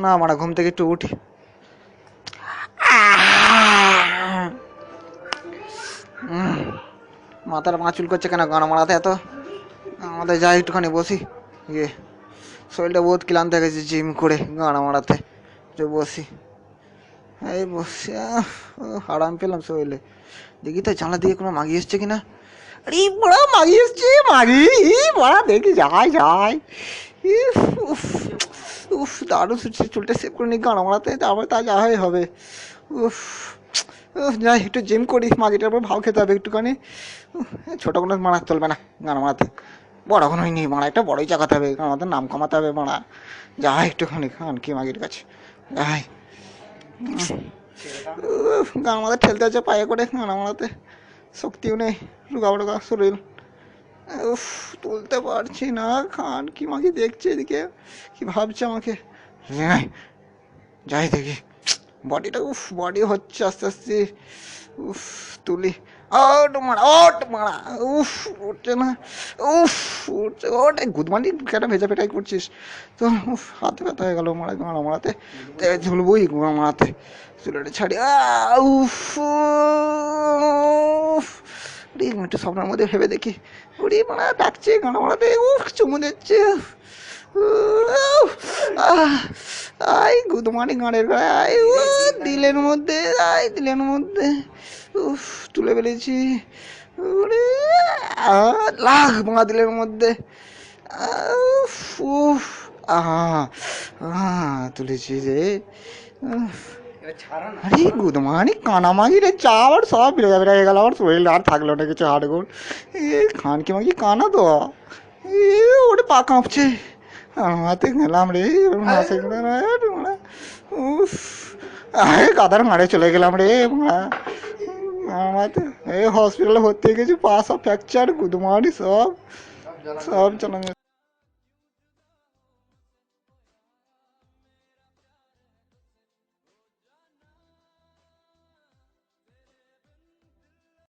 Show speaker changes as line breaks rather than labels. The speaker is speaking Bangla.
না মারা ঘুম থেকে একটু উঠি। মাথার মাচুল করছে কেন গান মারাতে এত? আমাদের যাই একটুখানি বসি, ইয়ে শরীরটা বহুত ক্লান্ত হয়ে গেছে জিম করে গান মারাতে, বসি। এই বসে আরাম পেলাম শরীরে। দেখি তো জানলা দিকে কোনো মাগি এসছে কিনা। আরে বড়া মাগি এসছে, মাগি বড়া দেখি যাই যাই। উফ উফ দারুণ চুলটা সেভ করে নি গান মারাতে, তারপরে তা যাই হবে। উফ যাই একটু জিম করি, মাগিটার পর ভাও খেতে হবে একটুখানি। ছোটো কোনো মারা চলবে না গান মারাতে, বড় কোনো নেই মারা, একটা বড়ই চাকাতে হবে আমাদের, নাম কামাতে হবে মারা। যাই একটুখানি খান কি মাগির কাছে যাই। গান মারাতে ঠেলতে হচ্ছে পায়ে করে, গান মারাতে শক্তিও নেই, রুগা রুগা শরীর। উফ তুলতে পারছি না। খান কি মাগি দেখছে এদিকে, কি ভাবছে আমাকে। যাই দেখি বডিটা, উফ বডি হচ্ছে আস্তে আস্তে। উফ তুলি, ওট মারা ওট মারা, উফ উঠছে না, উফ উঠছে ওটাই গুদমানি কেন ভেজা পেটাই করছিস তো। উফ হাতে ব্যথা হয়ে গেল মারা, গান মারাতে ঝুলবই গান মারাতে, চুলেটা ছাড়ি। উফ একটু স্বপ্নের মধ্যে ভেবে দেখি, উড়ি মারা ডাকছে গান মারাতে, উফ চুমু দিচ্ছে। আই গুদমানি গানের গায়ে আই, দিলের মধ্যে আই, দিলের মধ্যে উফ তুলে ফেলেছি। লাখ ভাঙা দিলের মধ্যে উফ তুলেছি রে। আরে গুদমানি কানামাগি রে, চা আবার সব বিরে বেড়ে গেল, আমার শরীর আর থাকলো না কিছু হাড়গোড়। খান কি মাগি কানা তো ওটা পা কাঁপছে। হাতে গেলাম রে, হাতে উফ গাদার মারে চলে গেলাম রে। এই হসপিটালে ভর্তি হয়ে গেছি, পা সব ফ্র্যাকচার গুদমানি সব সব চলে